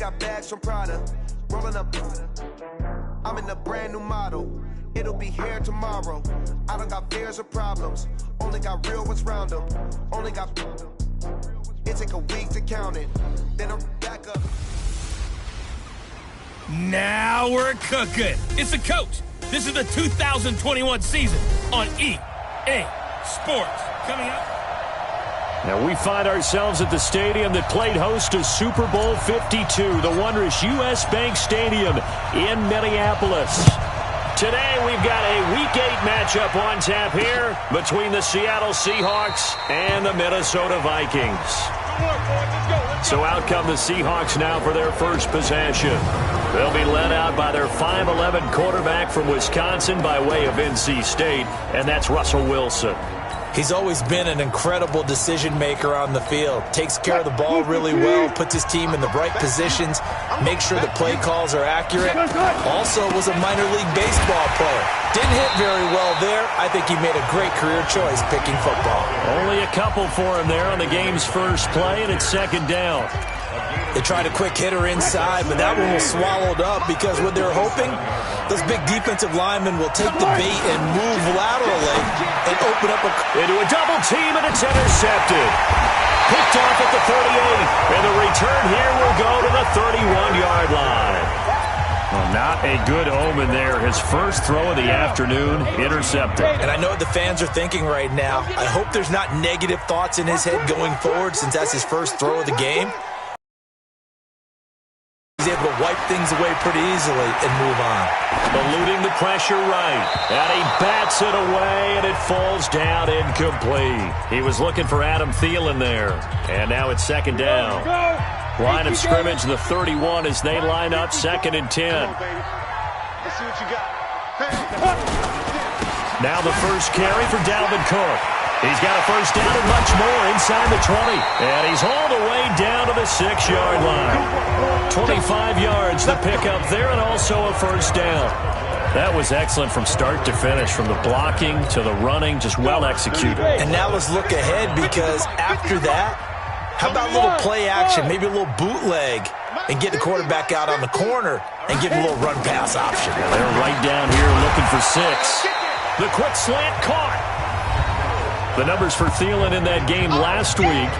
got bags from Prada, rolling up. I'm in a brand new model. It'll be here tomorrow. I don't got fears or problems. Only got real ones round them. Only got. It take a week to count it. Then I'm back up. Now we're cooking. It's the coach. This is the 2021 season on EA Sports. Coming up. Now we find ourselves at the stadium that played host to Super Bowl 52, the wondrous U.S. Bank Stadium in Minneapolis. Today we've got a Week 8 matchup on tap here between the Seattle Seahawks and the Minnesota Vikings. So out come the Seahawks now for their first possession. They'll be led out by their 5'11" quarterback from Wisconsin by way of NC State, and that's Russell Wilson. He's always been an incredible decision maker on the field. Takes care of the ball really well, puts his team in the right positions, makes sure the play calls are accurate. Also was a minor league baseball player. Didn't hit very well there. I think he made a great career choice picking football. Only a couple for him there on the game's first play, and it's second down. They tried a quick hitter inside, but that one was swallowed up because what they're hoping, those big defensive linemen will take the bait and move laterally and open up into a double team, and it's intercepted. Picked off at the 38, and the return here will go to the 31-yard line. Well, not a good omen there. His first throw of the afternoon, intercepted. And I know what the fans are thinking right now. I hope there's not negative thoughts in his head going forward since that's his first throw of the game. He's able to wipe things away pretty easily and move on. Eluding the pressure right. And he bats it away, and it falls down incomplete. He was looking for Adam Thielen there. And now it's second down. Line of scrimmage, the 31 as they line up, 2nd and 10. Let's see what you got. Now the first carry for Dalvin Cook. He's got a first down and much more inside the 20. And he's all the way down to the 6-yard line. 25 yards the pickup there, and also a first down. That was excellent from start to finish, from the blocking to the running, just well executed. And now let's look ahead, because after that, how about a little play action, maybe a little bootleg, and get the quarterback out on the corner and give him a little run-pass option. Yeah, they're right down here looking for 6. The quick slant caught. The numbers for Thielen in that game last week,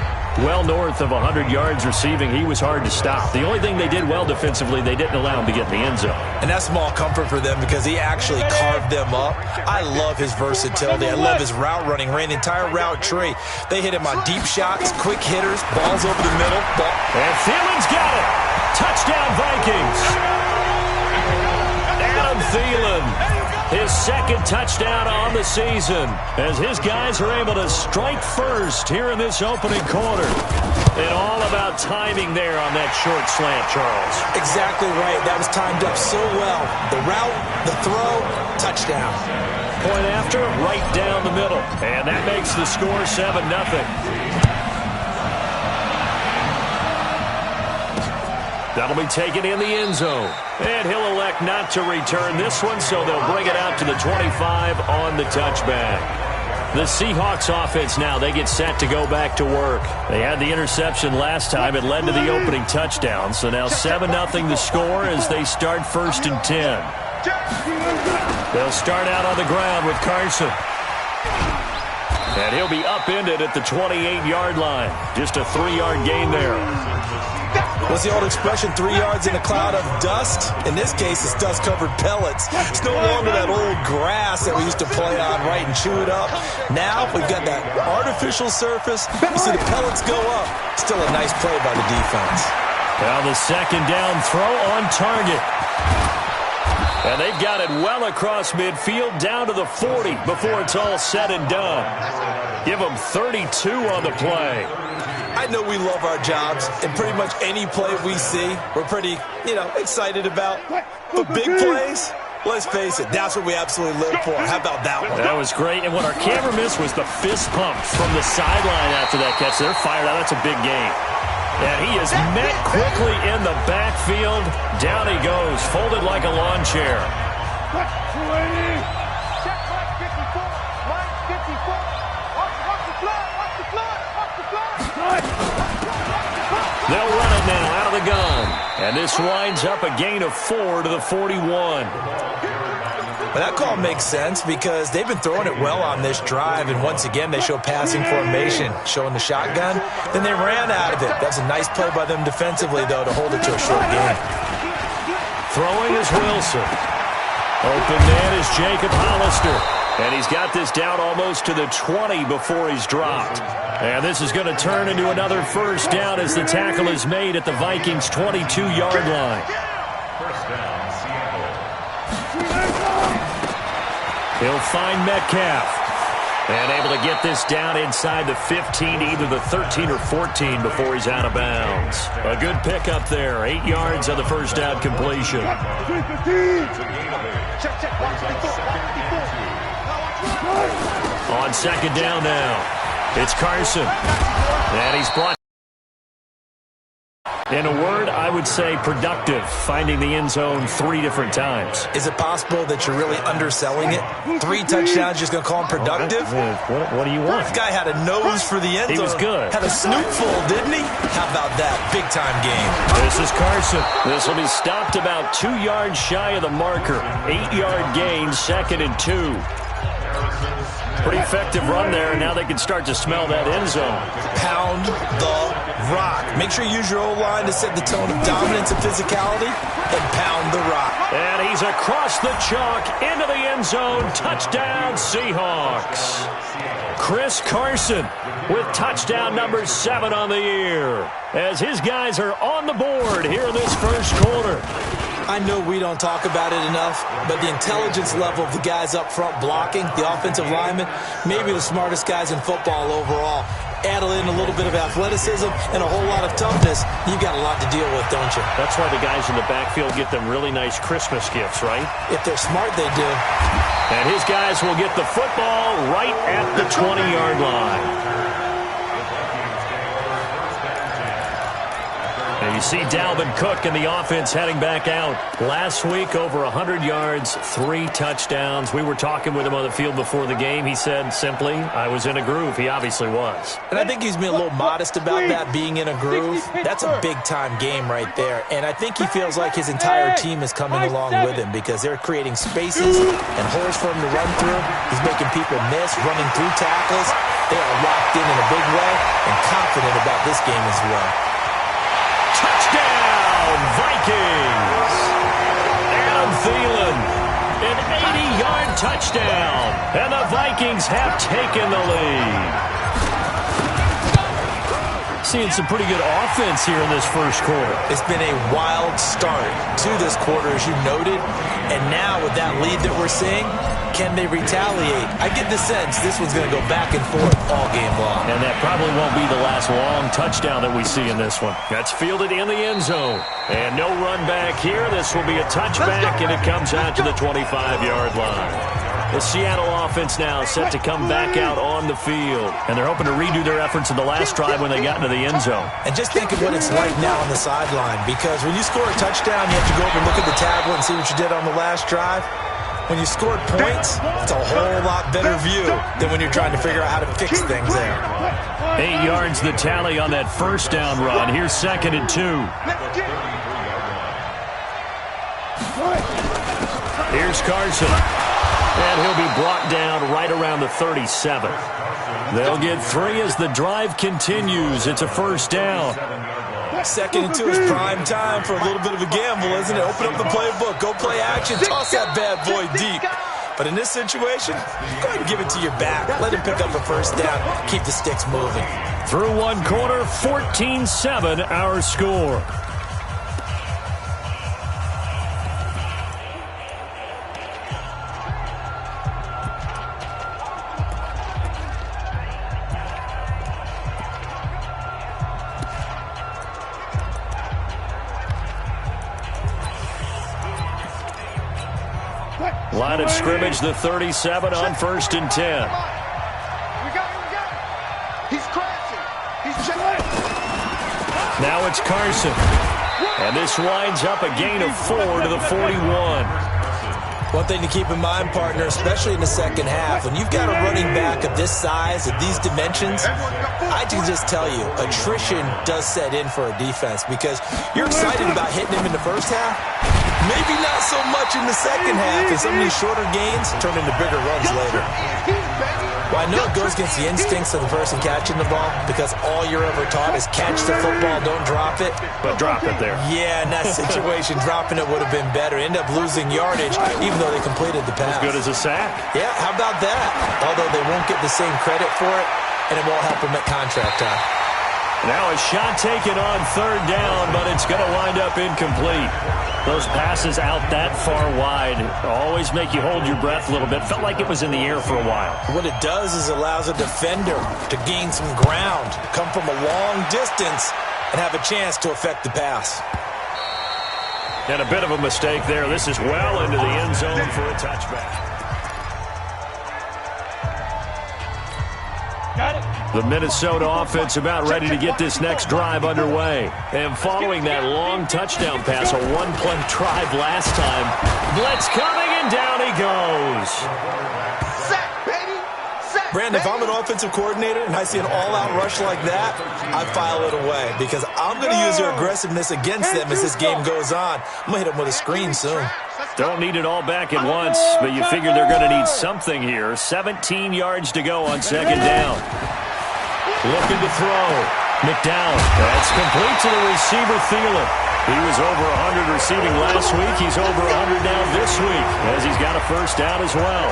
well north of 100 yards receiving. He was hard to stop. The only thing they did well defensively, they didn't allow him to get in the end zone. And that's small comfort for them because he actually carved them up. I love his versatility. I love his route running. Ran the entire route tree. They hit him on deep shots, quick hitters, balls over the middle. And Thielen's got it. Touchdown Vikings. Adam Thielen. His second touchdown on the season as his guys are able to strike first here in this opening quarter. And all about timing there on that short slant, Charles. Exactly right. That was timed up so well. The route, the throw, touchdown. Point after, right down the middle. And that makes the score 7-0. That'll be taken in the end zone. And he'll elect not to return this one, so they'll bring it out to the 25 on the touchback. The Seahawks offense now, they get set to go back to work. They had the interception last time. It led to the opening touchdown. So now 7-0 the score as they start 1st and 10. They'll start out on the ground with Carson. And he'll be upended at the 28-yard line. Just a 3-yard gain there. What's the old expression, 3 yards in a cloud of dust? In this case, it's dust-covered pellets. It's no longer that old grass that we used to play on, right, and chew it up. Now we've got that artificial surface. You see the pellets go up. Still a nice play by the defense. Now the second down throw on target. And they've got it well across midfield down to the 40 before it's all said and done. Give them 32 on the play. I know we love our jobs, and pretty much any play we see, we're pretty, excited about. But big plays, let's face it, that's what we absolutely live for. How about that one? That was great, and what our camera missed was the fist pump from the sideline after that catch. They're fired out. That's a big gain. And he is met quickly in the backfield. Down he goes, folded like a lawn chair. They'll run it now out of the gun. And this winds up a gain of 4 to the 41. Well, that call makes sense because they've been throwing it well on this drive, and once again they show passing formation, showing the shotgun. Then they ran out of it. That's a nice play by them defensively, though, to hold it to a short game. Throwing is Wilson. Open man is Jacob Hollister. And he's got this down almost to the 20 before he's dropped. And this is going to turn into another first down as the tackle is made at the Vikings' 22-yard line. He'll find Metcalf. And able to get this down inside the 15, either the 13 or 14 before he's out of bounds. A good pickup there. 8 yards on the first down completion. On second down now, it's Carson. And he's brought. In a word, I would say productive, finding the end zone 3 different times. Is it possible that you're really underselling it? 3 touchdowns, just going to call him productive? What do you want? This guy had a nose for the end zone. He was good. Had a snootful, didn't he? How about that? Big-time game. This is Carson. This will be stopped about 2 yards shy of the marker. 8-yard gain, 2nd and 2. Pretty effective run there, and now they can start to smell that end zone. Pound the rock. Make sure you use your O-line to set the tone of dominance and physicality, and pound the rock. And he's across the chalk into the end zone. Touchdown, Seahawks. Chris Carson with touchdown number 7 on the year, as his guys are on the board here in this first quarter. I know we don't talk about it enough, but the intelligence level of the guys up front blocking, the offensive linemen, maybe the smartest guys in football overall. Add in a little bit of athleticism and a whole lot of toughness, you've got a lot to deal with, don't you? That's why the guys in the backfield get them really nice Christmas gifts, right? If they're smart, they do. And his guys will get the football right at the 20-yard line. And you see Dalvin Cook and the offense heading back out. Last week, over 100 yards, 3 touchdowns. We were talking with him on the field before the game. He said simply, I was in a groove. He obviously was. And I think he's been a little modest about that, being in a groove. That's a big-time game right there. And I think he feels like his entire team is coming along with him because they're creating spaces and holes for him to run through. He's making people miss, running through tackles. They are locked in a big way and confident about this game as well. Touchdown, Vikings! Adam Thielen, an 80-yard touchdown, and the Vikings have taken the lead. Seeing some pretty good offense here in this first quarter. It's been a wild start to this quarter, as you noted, and now with that lead that we're seeing, can they retaliate? I get the sense this one's going to go back and forth all game long. And that probably won't be the last long touchdown that we see in this one. That's fielded in the end zone. And no run back here. This will be a touchback, and it comes out to the 25-yard line. The Seattle offense now set to come back out on the field. And they're hoping to redo their efforts in the last drive when they got into the end zone. And just think of what it's like now on the sideline, because when you score a touchdown, you have to go over and look at the tablet and see what you did on the last drive. When you scored points, it's a whole lot better view than when you're trying to figure out how to fix things there. 8 yards the tally on that first down run. Here's 2nd and 2. Here's Carson. And he'll be brought down right around the 37. They'll get 3 as the drive continues. It's a first down. 2nd and 2 is prime time for a little bit of a gamble, isn't it? Open up the playbook, go play action, toss that bad boy deep. But in this situation, go ahead and give it to your back. Let him pick up a first down. Keep the sticks moving. Through one quarter, 14-7 our score. Line of scrimmage, the 37 on 1st and 10. We got it. He's crashing. He's checking. Now it's Carson. And this winds up a gain of 4 to the 41. One thing to keep in mind, partner, especially in the second half, when you've got a running back of this size, of these dimensions, I can just tell you, attrition does set in for a defense because you're excited about hitting him in the first half. Maybe not so much in the second half, and some of these shorter gains turn into bigger runs later. Well, I know it goes against the instincts of the person catching the ball because all you're ever taught is catch the football, don't drop it. But drop it there. Yeah, in that situation, dropping it would have been better. End up losing yardage, even though they completed the pass. As good as a sack. Yeah, how about that? Although they won't get the same credit for it, and it won't help them at contract time. Now a shot taken on third down, but it's going to wind up incomplete. Those passes out that far wide always make you hold your breath a little bit. Felt like it was in the air for a while. What it does is allows a defender to gain some ground, come from a long distance, and have a chance to affect the pass. And a bit of a mistake there. This is well into the end zone for a touchback. Got it. The Minnesota offense about ready to get this next drive underway. And following that long touchdown pass, a one-play drive last time. Blitz coming, and down he goes. Sack, baby. Sack, Brandon, if I'm an offensive coordinator and I see an all-out rush like that, I file it away because I'm going to use their aggressiveness against them as this game goes on. I'm going to hit them with a screen soon. Don't need it all back at once, but you figure they're going to need something here. 17 yards to go on second down. Looking to throw. McDowell. That's complete to the receiver, Thielen. He was over 100 receiving last week. He's over 100 now this week as he's got a first down as well.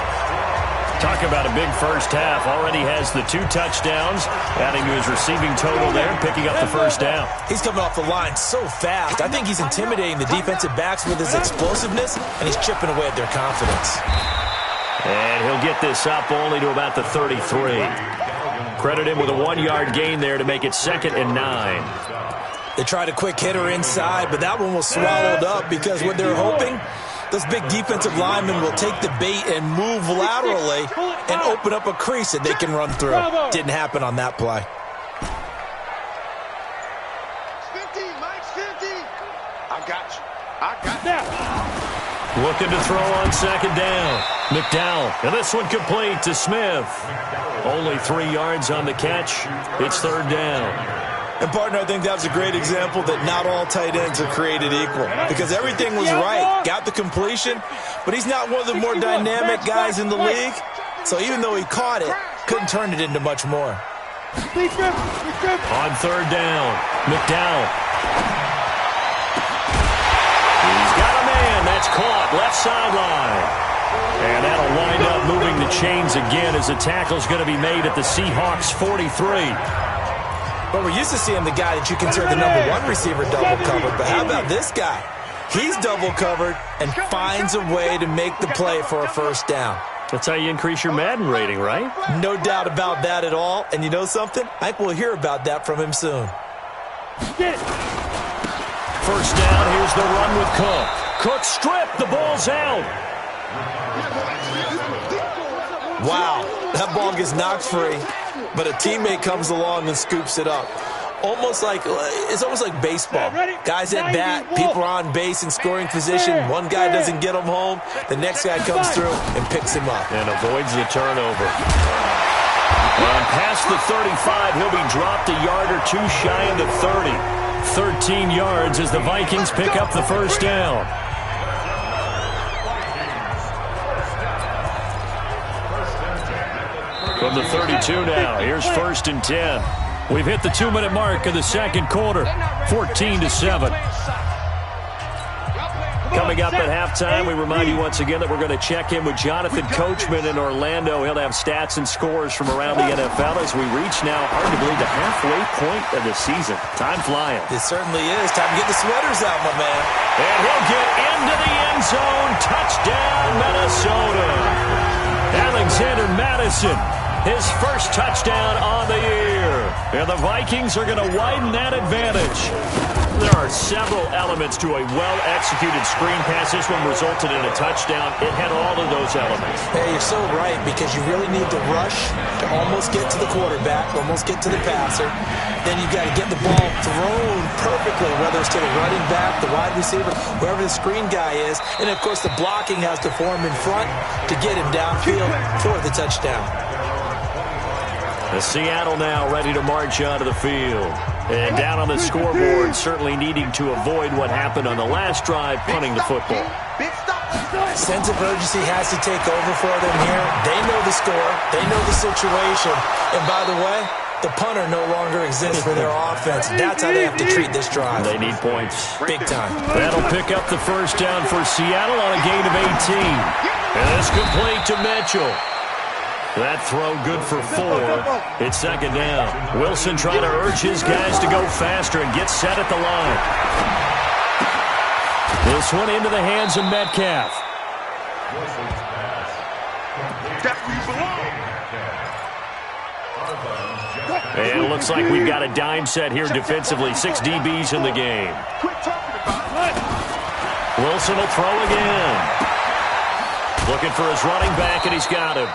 Talk about a big first half. Already has the 2 touchdowns, adding to his receiving total there, picking up the first down. He's coming off the line so fast. I think he's intimidating the defensive backs with his explosiveness, and he's chipping away at their confidence. And he'll get this up only to about the 33. Credit him with a 1-yard gain there to make it 2nd and 9. They tried a quick hitter inside, but that one was swallowed up because what they're hoping, those big defensive linemen will take the bait and move laterally and open up a crease that they can run through. Didn't happen on that play. 50, Mike's 50. I got you. I got you. Looking to throw on second down. McDowell. And this one complete to Smith. Only 3 yards on the catch. It's third down. And, partner, I think that was a great example that not all tight ends are created equal because everything was right. Got the completion, but he's not one of the more dynamic guys in the league. So even though he caught it, couldn't turn it into much more. On third down, McDowell. He's got a man. That's caught. Left sideline. And that'll wind up moving the chains again as the tackle's going to be made at the Seahawks 43. But we're used to seeing the guy that you consider the number 1 receiver double covered. But how about this guy? He's double covered and finds a way to make the play for a first down. That's how you increase your Madden rating, right? No doubt about that at all. And you know something? I think we'll hear about that from him soon. First down, here's the run with Cook. Cook stripped, the ball's out. Wow, that ball gets knocked free, but a teammate comes along and scoops it up. It's almost like baseball. Guys at bat, people are on base in scoring position. One guy doesn't get him home. The next guy comes through and picks him up. And avoids the turnover. And past the 35, he'll be dropped a yard or 2 shy of the 30. 13 yards as the Vikings pick up the first down. From the 32 now, here's 1st and 10. We've hit the 2-minute mark of the second quarter, 14-7. Coming up at halftime, we remind you once again that we're going to check in with Jonathan Coachman in Orlando. He'll have stats and scores from around the NFL as we reach now, hard to believe, the halfway point of the season. Time flying. It certainly is. Time to get the sweaters out, my man. And he'll get into the end zone. Touchdown, Minnesota. Alexander Madison, his first touchdown on the year. And the Vikings are going to widen that advantage. There are several elements to a well-executed screen pass. This one resulted in a touchdown. It had all of those elements. Hey, you're so right, because you really need to rush to almost get to the quarterback, almost get to the passer. Then you've got to get the ball thrown perfectly, whether it's to the running back, the wide receiver, wherever the screen guy is. And, of course, the blocking has to form in front to get him downfield for the touchdown. The Seattle now ready to march onto the field. And down on the scoreboard, certainly needing to avoid what happened on the last drive, punting the football. Sense of urgency has to take over for them here. They know the score. They know the situation. And by the way, the punter no longer exists for their offense. That's how they have to treat this drive. They need points. Big time. That'll pick up the first down for Seattle on a gain of 18. And it's complete to Mitchell. That throw good for 4. It's second down. Wilson trying to urge his guys to go faster and get set at the line. This one into the hands of Metcalf. And it looks like we've got a dime set here defensively. 6 DBs in the game. Wilson will throw again. Looking for his running back, and he's got him.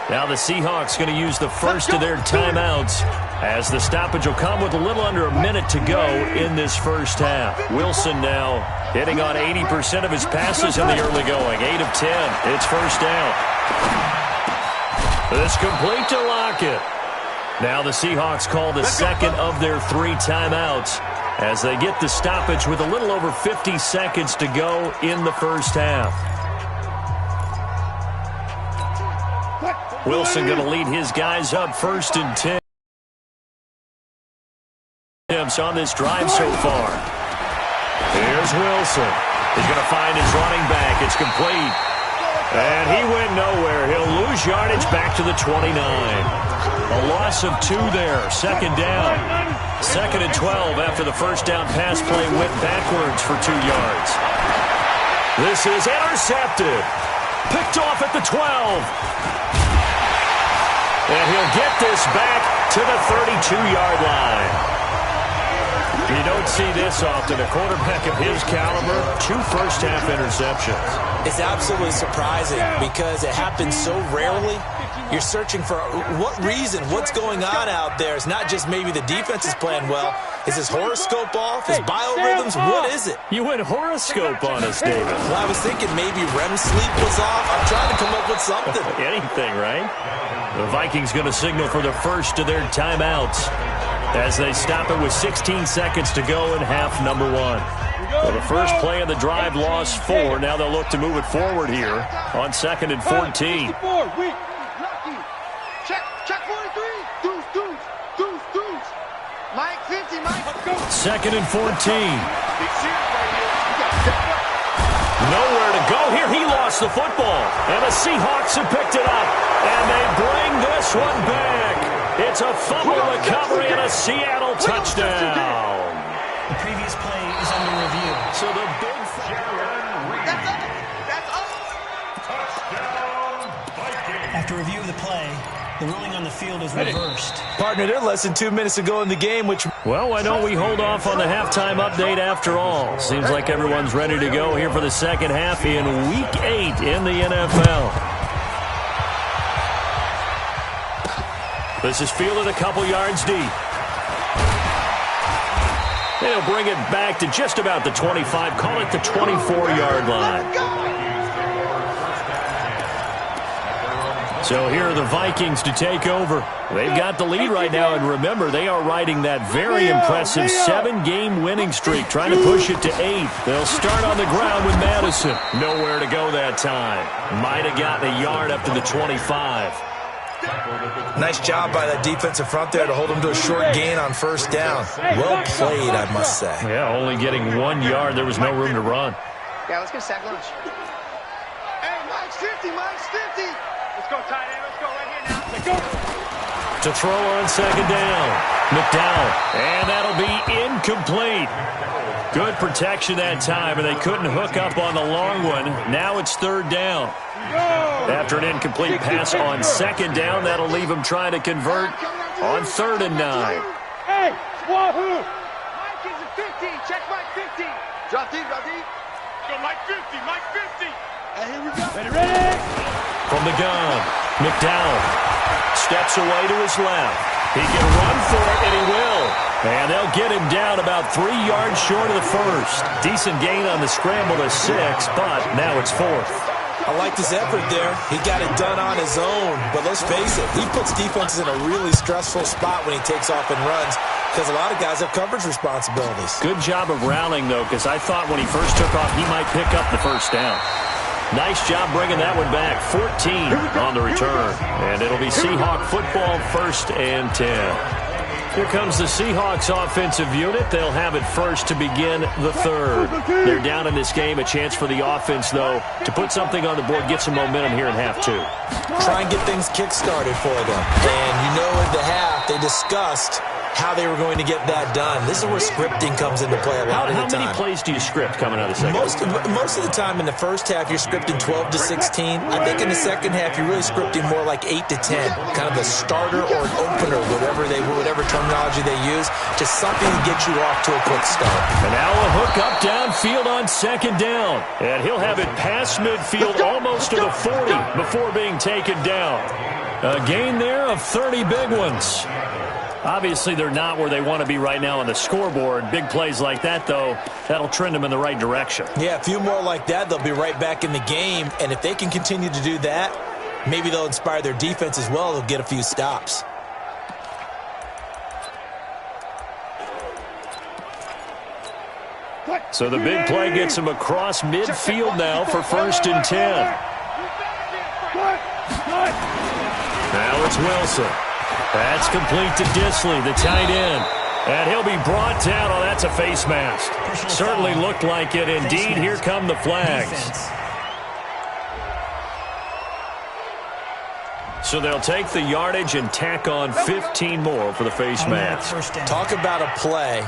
Now the Seahawks going to use the first of their timeouts as the stoppage will come with a little under a minute to go in this first half. Wilson now hitting on 80% of his passes in the early going. 8 of 10. It's first down. This complete to Lockett. Now the Seahawks call the second of their 3 timeouts as they get the stoppage with a little over 50 seconds to go in the first half. Wilson going to lead his guys up first and 10 on this drive so far. Here's Wilson. He's going to find his running back. It's complete. And he went nowhere. He'll lose yardage back to the 29. A loss of 2 there. Second down. Second and 12 after the first down pass play went backwards for 2 yards. This is intercepted. Picked off at the 12. And he'll get this back to the 32-yard line. You don't see this often. A quarterback of his caliber, 2 first-half interceptions. It's absolutely surprising because it happens so rarely. You're searching for what reason, what's going on out there. It's not just maybe the defense is playing well. Is his horoscope off? His biorhythms? What is it? You went horoscope on us, David. Well, I was thinking maybe REM sleep was off. I'm trying to come up with something. Anything, right? The Vikings going to signal for the first of their timeouts as they stop it with 16 seconds to go in half number 1. Well, the first play of the drive lost 4. Now they'll look to move it forward here on second and 14. Check 43. Deuce. Mike 50, Mike. Second and 14. Nowhere to go here. He lost the football. And the Seahawks have picked it up. And they bring this one back. It's a fumble recovery and a Seattle touchdown. The previous play is under review. So the big... After review of the play, the ruling on the field is reversed. Partner, they're less than 2 minutes to go in the game, which... Well, why don't we hold off on the halftime update after all? Seems like everyone's ready to go here for the second half in Week 8 in the NFL. This is fielded a couple yards deep. They'll bring it back to just about the 25, call it the 24-yard line. So here are the Vikings to take over. They've got the lead right now, and remember, they are riding that very impressive 7-game winning streak, trying to push it to 8. They'll start on the ground with Madison. Nowhere to go that time. Might have gotten a yard up to the 25. Nice job by that defensive front there to hold them to a short gain on first down. Well played, I must say. Yeah, only getting 1 yard. There was no room to run. Yeah, let's get a sack lunch. Hey, Mike's 50. Let's go, tight end. Let's go right here now. Let's go. To throw on second down. McDowell. And that'll be incomplete. Good protection that time, and they couldn't hook up on the long one. Now it's third down. After an incomplete pass on second down, that'll leave them trying to convert on 3rd and 9. Hey, wahoo! Mike is at 50. Check Mike 50. Drop deep, drop deep. Go Mike 50, Mike 50. Hey, here we go. Ready, ready. From the gun, McDowell steps away to his left. He can run for it, and he will. And they'll get him down about 3 yards short of the first. Decent gain on the scramble to 6, but now it's 4th. I like his effort there. He got it done on his own. But let's face it, he puts defenses in a really stressful spot when he takes off and runs because a lot of guys have coverage responsibilities. Good job of rallying, though, because I thought when he first took off, he might pick up the first down. Nice job bringing that one back. 14 on the return. And it'll be Seahawk football, 1st and 10. Here comes the Seahawks offensive unit. They'll have it first to begin the 3rd. They're down in this game. A chance for the offense, though, to put something on the board, get some momentum here in half 2. Try and get things kick-started for them. And you know in the half, they discussed how they were going to get that done. This is where scripting comes into play a lot of the time. How many plays do you script coming out of the second? Most of the time in the first half, you're scripting 12 to 16. I think in the second half, you're really scripting more like 8 to 10. Kind of a starter or an opener, whatever terminology they use. Just something to get you off to a quick start. And now a hook up downfield on 2nd down. And he'll have it past midfield almost to the 40 before being taken down. A gain there of 30 big ones. Obviously, they're not where they want to be right now on the scoreboard. Big plays like that, though, that'll trend them in the right direction. Yeah, a few more like that, they'll be right back in the game. And if they can continue to do that, maybe they'll inspire their defense as well. They'll get a few stops. So the big play gets him across midfield now for 1st and 10. Now it's Wilson. That's complete to Disley, the tight end. And he'll be brought down. Oh, that's a face mask. Certainly looked like it. Indeed, here come the flags. So they'll take the yardage and tack on 15 more for the face mask. Talk about a play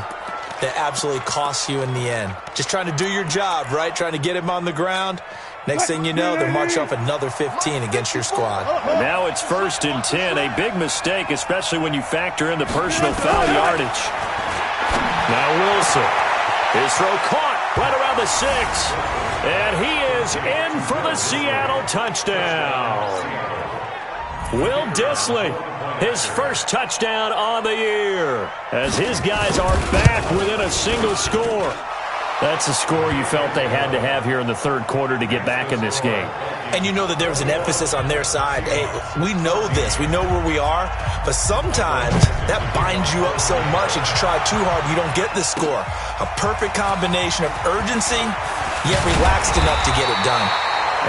that absolutely costs you in the end. Just trying to do your job, right? Trying to get him on the ground. Next thing you know, they'll march off another 15 against your squad. And now it's 1st and 10. A big mistake, especially when you factor in the personal foul yardage. Now Wilson. His throw caught right around the 6. And he is in for the Seattle touchdown. Will Disley, his first touchdown on the year, as his guys are back within a single score. That's a score you felt they had to have here in the 3rd quarter to get back in this game. And you know that there was an emphasis on their side. Hey, we know this. We know where we are. But sometimes that binds you up so much that you try too hard, you don't get the score. A perfect combination of urgency, yet relaxed enough to get it done.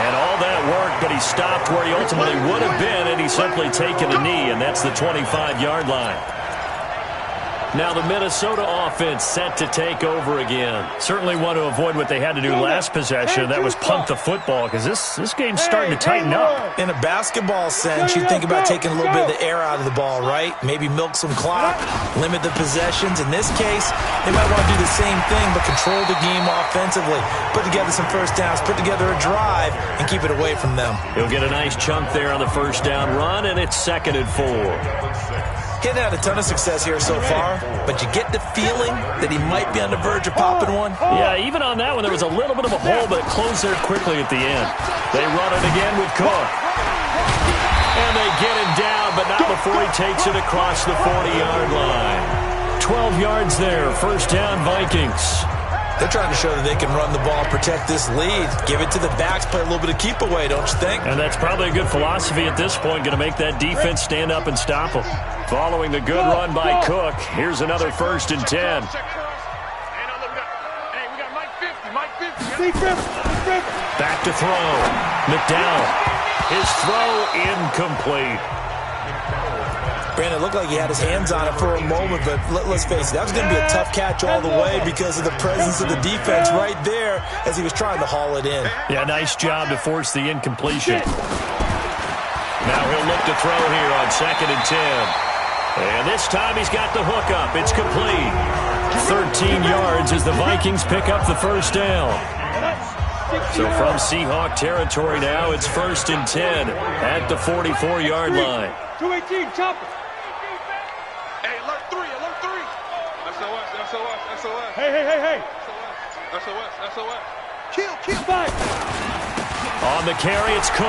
And all that work, but he stopped where he ultimately would have been, and he's simply taken a knee, and that's the 25-yard line. Now the Minnesota offense set to take over again. Certainly want to avoid what they had to do last possession. That was punt the football, because this game's starting to tighten up. In a basketball sense, you think about taking a little bit of the air out of the ball, right? Maybe milk some clock, limit the possessions. In this case, they might want to do the same thing, but control the game offensively. Put together some first downs, put together a drive, and keep it away from them. He'll get a nice chunk there on the first down run, and it's 2nd and 4. He's had a ton of success here so far, but you get the feeling that he might be on the verge of popping one. Yeah, even on that one, there was a little bit of a hole, but it closed there quickly at the end. They run it again with Cook. And they get him down, but not before he takes it across the 40-yard line. 12 yards there, first down Vikings. They're trying to show that they can run the ball, protect this lead, give it to the backs, play a little bit of keep away, don't you think? And that's probably a good philosophy at this point, going to make that defense stand up and stop them. Following the good run by Cook, here's another 1st and 10. Back to throw. McDowell. His throw incomplete. Brandon, it looked like he had his hands on it for a moment, but let's face it, that was going to be a tough catch all the way because of the presence of the defense right there as he was trying to haul it in. Yeah, nice job to force the incompletion. Now he'll look to throw here on 2nd and 10. And this time he's got the hook up. It's complete. 13 yards as the Vikings pick up the first down. So from Seahawk territory now, it's 1st and 10 at the 44-yard line. 218, chopper. SOS. Hey. SOS. Kill. Fight. On the carry, it's Cook.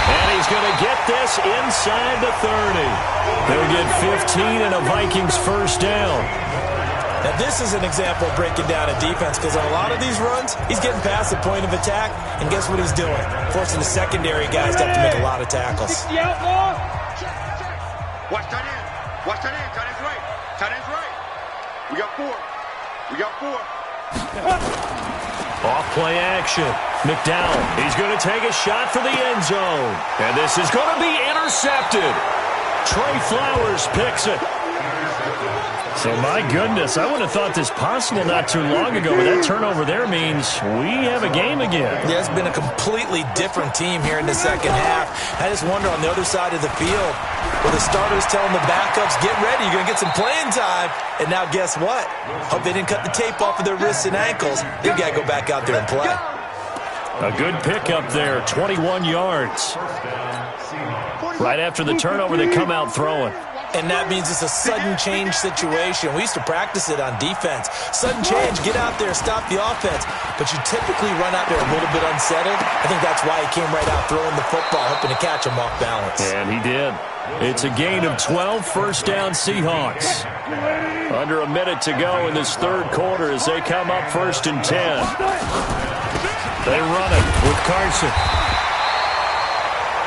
And he's going to get this inside the 30. He'll get 15 and a Vikings first down. Now, this is an example of breaking down a defense, because on a lot of these runs, he's getting past the point of attack, and guess what he's doing? Forcing the secondary guys to have to make a lot of tackles. Watch tight end. Tight end's right. We got four. Off play action. McDowell, he's going to take a shot for the end zone. And this is going to be intercepted. Trey Flowers picks it. So, my goodness, I would have thought this possible not too long ago, but that turnover there means we have a game again. Yeah, it's been a completely different team here in the second half. I just wonder on the other side of the field, where the starters telling the backups, get ready, you're going to get some playing time. And now guess what? Hope they didn't cut the tape off of their wrists and ankles. They've got to go back out there and play. A good pickup there, 21 yards. Right after the turnover, they come out throwing. And that means it's a sudden change situation. We used to practice it on defense. Sudden change, get out there, stop the offense. But you typically run out there a little bit unsettled. I think that's why he came right out throwing the football, hoping to catch him off balance. And he did. It's a gain of 12, first down Seahawks. Under a minute to go in this third quarter as they come up 1st and 10. They run it with Carson.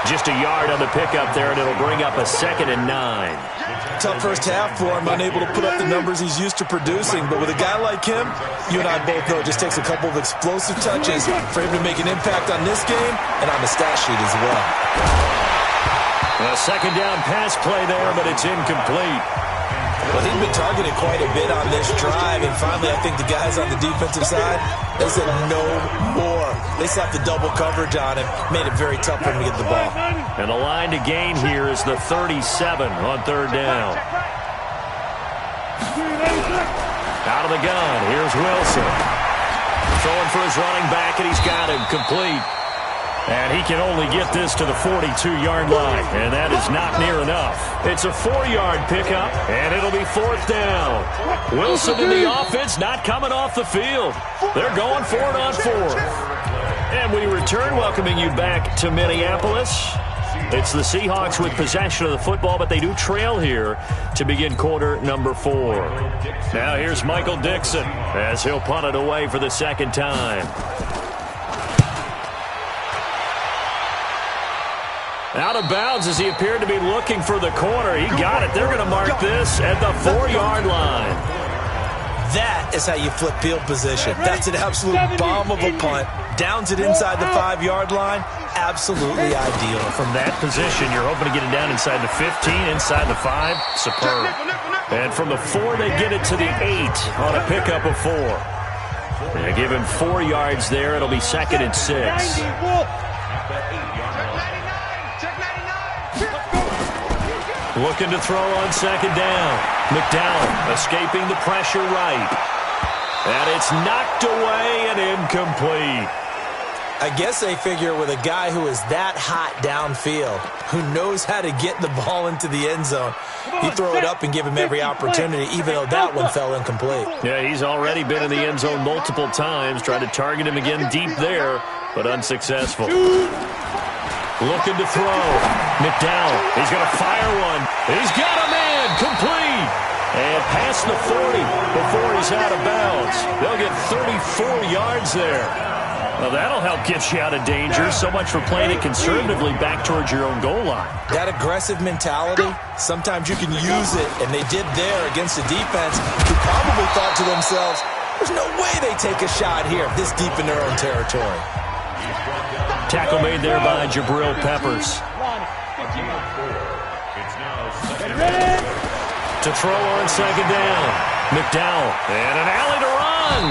Just a yard on the pickup there, and it'll bring up a 2nd and 9. Tough first half for him, unable to put up the numbers he's used to producing. But with a guy like him, you and I both know it just takes a couple of explosive touches for him to make an impact on this game and on the stat sheet as well. A 2nd down pass play there, but it's incomplete. Well, he'd been targeted quite a bit on this drive, and finally I think the guys on the defensive side, they said no more. They slapped the double coverage on him, made it very tough for him to get the ball. And the line to gain here is the 37 on 3rd down. Out of the gun, here's Wilson. Throwing for his running back, and he's got him complete. And he can only get this to the 42-yard line, and that is not near enough. It's a 4-yard pickup, and it'll be 4th down. Wilson in the offense not coming off the field. They're going for it on 4th. And we return, welcoming you back to Minneapolis. It's the Seahawks with possession of the football, but they do trail here to begin quarter number 4. Now here's Michael Dixon as he'll punt it away for the 2nd time. Out of bounds as he appeared to be looking for the corner. He got it. They're going to mark this at the 4-yard line. That is how you flip field position. That's an absolute bomb of a punt. Downs it inside the 5-yard line. Absolutely ideal. From that position, you're hoping to get it down inside the 15, inside the 5. Superb. And from the 4, they get it to the 8 on a pickup of 4. They give him 4 yards there. It'll be 2nd and 6. Looking to throw on 2nd down. McDowell escaping the pressure right. And it's knocked away and incomplete. I guess they figure with a guy who is that hot downfield, who knows how to get the ball into the end zone, you throw it up and give him every opportunity, even though that one fell incomplete. Yeah, he's already been in the end zone multiple times. Tried to target him again deep there, but unsuccessful. Looking to throw. McDowell, he's going to fire one. He's got a man, complete. And past the 40 before he's out of bounds. They'll get 34 yards there. Well, that'll help get you out of danger. So much for playing it conservatively back towards your own goal line. That aggressive mentality, sometimes you can use it, and they did there against a defense who probably thought to themselves, there's no way they take a shot here this deep in their own territory. Tackle made there by Jabril Peppers. To throw on 2nd down. McDowell, and an alley to run.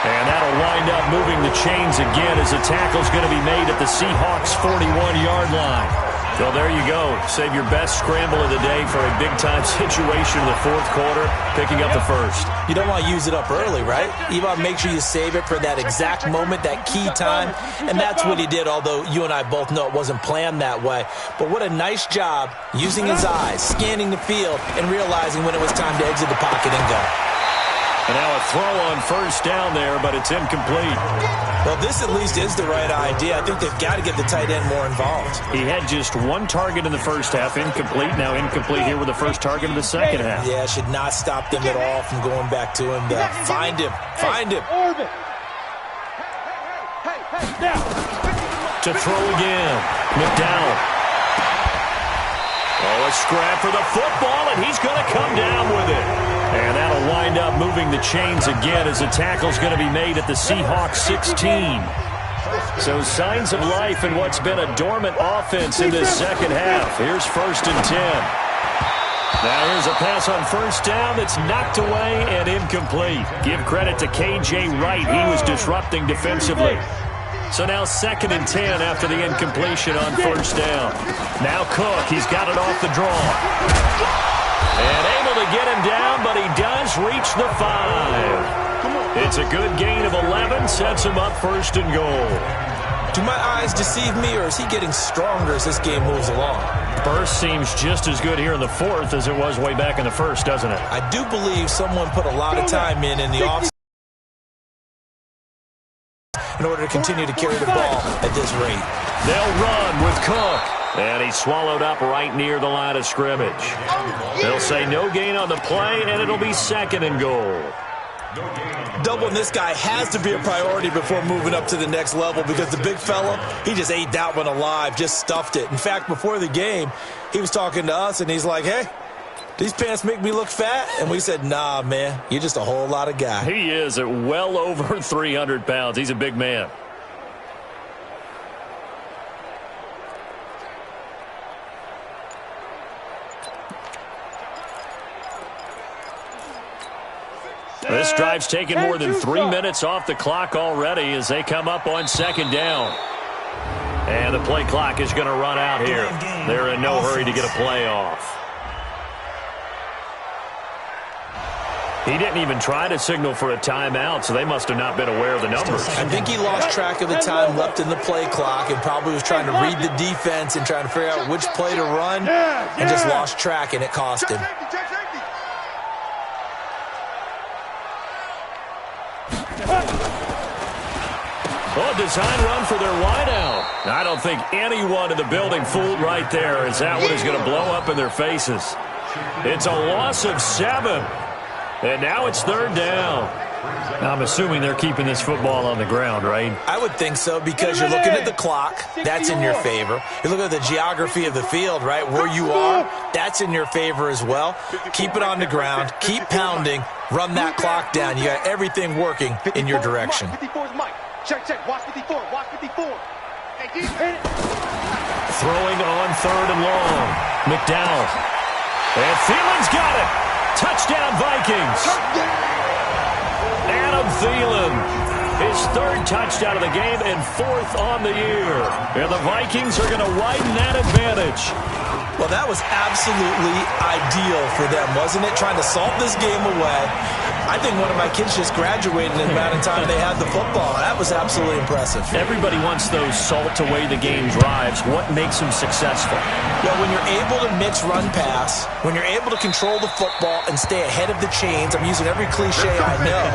And that'll wind up moving the chains again as the tackle's going to be made at the Seahawks' 41-yard line. Well, there you go. Save your best scramble of the day for a big-time situation in the fourth quarter, picking up the first. You don't want to use it up early, right? You want to make sure you save it for that exact moment, that key time, and that's what he did, although you and I both know it wasn't planned that way. But what a nice job using his eyes, scanning the field, and realizing when it was time to exit the pocket and go. And now a throw on first down there, but it's incomplete. Well, this at least is the right idea. I think they've got to get the tight end more involved. He had just one target in the first half, incomplete. Now incomplete here with the first target in the second half. Yeah, should not stop them at all from going back to him. Find him. Find him. To throw again. McDowell. Oh, a scrap for the football, and he's going to come down with it. And that'll wind up moving the chains again as the tackle's going to be made at the Seahawks 16. So signs of life in what's been a dormant offense in this second half. Here's 1st and 10. Now here's a pass on first down that's knocked away and incomplete. Give credit to K.J. Wright. He was disrupting defensively. So now 2nd and 10 after the incompletion on first down. Now Cook, he's got it off the draw. And able to get him down, but he does reach the 5. It's a good gain of 11, sets him up 1st and goal. Do my eyes deceive me, or is he getting stronger as this game moves along? Burst seems just as good here in the fourth as it was way back in the first, doesn't it? I do believe someone put a lot of time in the offseason in order to continue to carry the ball at this rate. They'll run with Cook. And he's swallowed up right near the line of scrimmage. They'll say no gain on the play, and it'll be 2nd and goal. Doubling this guy has to be a priority before moving up to the next level because the big fella, he just ate that one alive, just stuffed it. In fact, before the game, he was talking to us, and he's like, hey, these pants make me look fat? And we said, nah, man, you're just a whole lot of guy. He is at well over 300 pounds. He's a big man. This drive's taken more than 3 minutes off the clock already as they come up on 2nd down. And the play clock is going to run out here. They're in no hurry to get a play off. He didn't even try to signal for a timeout, so they must have not been aware of the numbers. I think he lost track of the time left in the play clock and probably was trying to read the defense and trying to figure out which play to run and just lost track, and it cost him. Oh, design run for their wideout. I don't think anyone in the building fooled right there as that one is going to blow up in their faces. It's a loss of 7. And now it's 3rd down. Now, I'm assuming they're keeping this football on the ground, right? I would think so because you're looking at the clock. That's in your favor. You're looking at the geography of the field, right? Where you are, that's in your favor as well. Keep it on the ground. Keep pounding. Run that clock down. You got everything working in your direction. Check, watch 54, watch 54. Throwing on 3rd and long. McDowell. And Thielen's got it. Touchdown, Vikings. Adam Thielen, his 3rd touchdown of the game and 4th on the year. And the Vikings are going to widen that advantage. Well, that was absolutely ideal for them, wasn't it? Trying to salt this game away. I think one of my kids just graduated in the amount of time they had the football. That was absolutely impressive. Everybody wants those salt-away the game drives. What makes them successful? Yeah, when you're able to mix run-pass, when you're able to control the football and stay ahead of the chains, I'm using every cliche I know,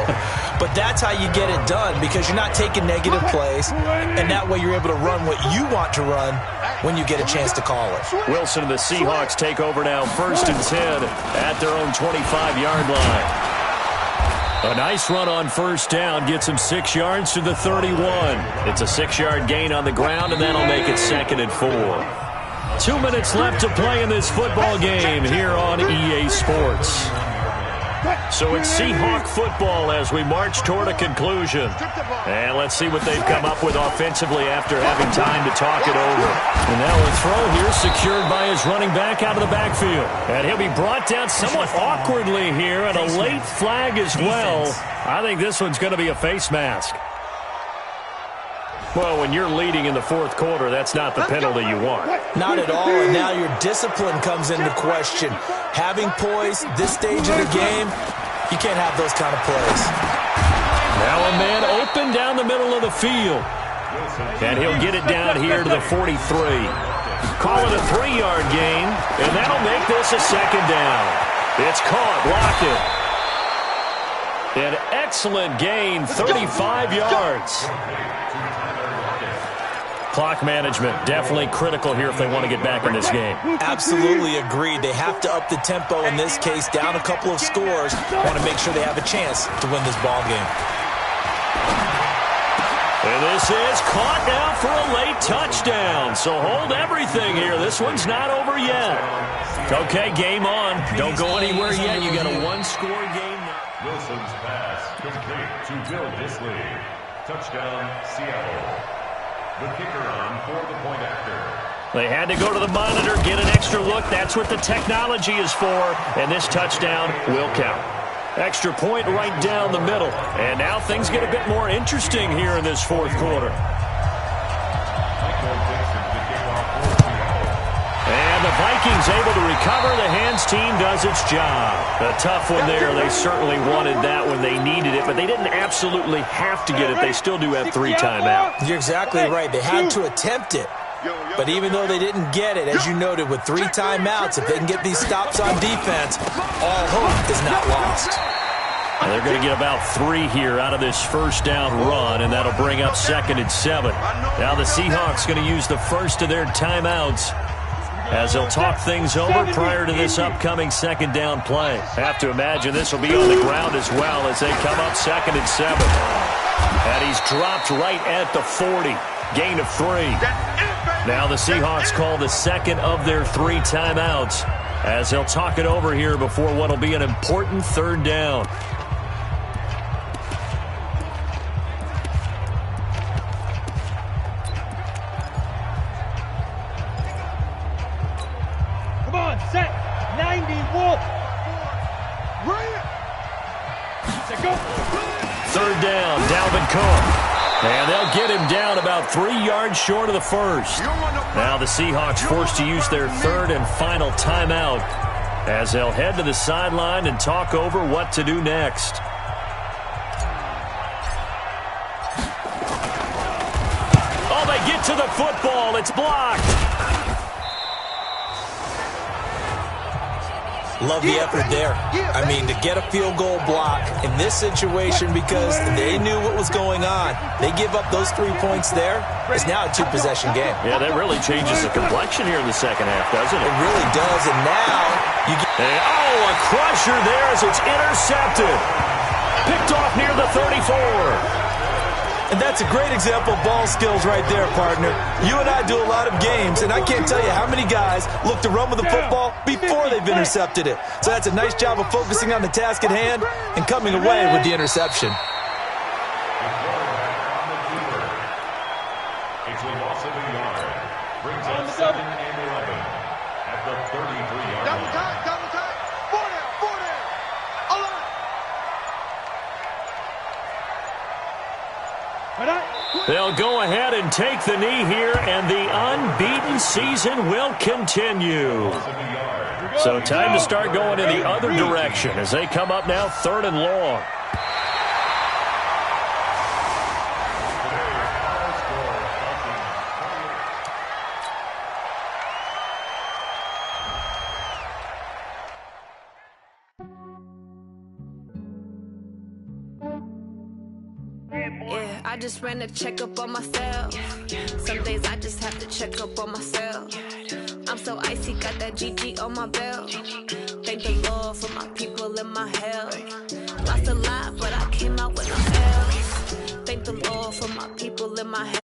but that's how you get it done because you're not taking negative plays, and that way you're able to run what you want to run when you get a chance to call it. Wilson and the Seahawks take over now 1st and 10 at their own 25-yard line. A nice run on first down gets him 6 yards to the 31. It's a 6-yard gain on the ground, and that'll make it 2nd and 4. 2 minutes left to play in this football game here on EA Sports. So it's Seahawk football as we march toward a conclusion. And let's see what they've come up with offensively after having time to talk it over. And now a throw here secured by his running back out of the backfield. And he'll be brought down somewhat awkwardly here, and a late flag as well. I think this one's going to be a face mask. Well, when you're leading in the fourth quarter, that's not the penalty you want. Not at all, and now your discipline comes into question. Having poise this stage of the game, you can't have those kind of plays. Now a man open down the middle of the field. And he'll get it down here to the 43. Call it a 3-yard gain, and that'll make this a second down. It's caught, blocked it. An excellent gain, 35 yards. Clock management, definitely critical here if they want to get back in this game. Absolutely agreed. They have to up the tempo in this case, down a couple of scores. Want to make sure they have a chance to win this ball game. And this is caught now for a late touchdown. So hold everything here. This one's not over yet. Okay, game on. Don't go anywhere yet. You got a one-score game now. Wilson's pass complete to Bill Disley. Touchdown, Seattle. The kicker on for the point after. They had to go to the monitor, get an extra look. That's what the technology is for. And this touchdown will count. Extra point right down the middle. And now things get a bit more interesting here in this fourth quarter. And the Vikings able to recover. The hands team does its job. A tough one there. They certainly wanted that when they needed it, but they didn't absolutely have to get it. They still do have 3 timeouts. You're exactly right. They had to attempt it. But even though they didn't get it, as you noted, with 3 timeouts, if they can get these stops on defense, all hope is not lost. And they're going to get about 3 here out of this first down run, and that'll bring up 2nd and 7. Now the Seahawks going to use the first of their timeouts as they'll talk things over prior to this upcoming 2nd down play. Have to imagine this will be on the ground as well as they come up 2nd and 7. And he's dropped right at the 40. Gain of 3. Now the Seahawks call the second of their 3 timeouts as they'll talk it over here before what will be an important 3rd down. Come on, set. 90, Wolf. Go. 3rd down, Dalvin Cook. And they'll get him down about 3 yards short of the first. Now the Seahawks forced to use their 3rd and final timeout as they'll head to the sideline and talk over what to do next. Oh, they get to the football. It's blocked. Love the effort there. I mean, to get a field goal block in this situation because they knew what was going on. They give up those 3 points there. It's now a 2-possession game. Yeah, that really changes the complexion here in the second half, doesn't it? It really does, and now you get... a crusher there as it's intercepted. Picked off near the 34. And that's a great example of ball skills right there, partner. You and I do a lot of games, and I can't tell you how many guys look to run with the football before they've intercepted it. So that's a nice job of focusing on the task at hand and coming away with the interception. It's a loss of a yard. Brings up 2nd and 11 at the 33-yard line. Double time. 4 down. Alive. They'll go ahead and take the knee here, and the unbeaten season will continue. So time to start going in the other direction as they come up now 3rd and long. Yeah, I just ran a checkup on myself. Some days I just have to check up on myself. I'm so icy, got that GG on my belt. Thank the Lord for my people and my health. Lost a lot, but I came out with a L. Thank the Lord for my people and my health.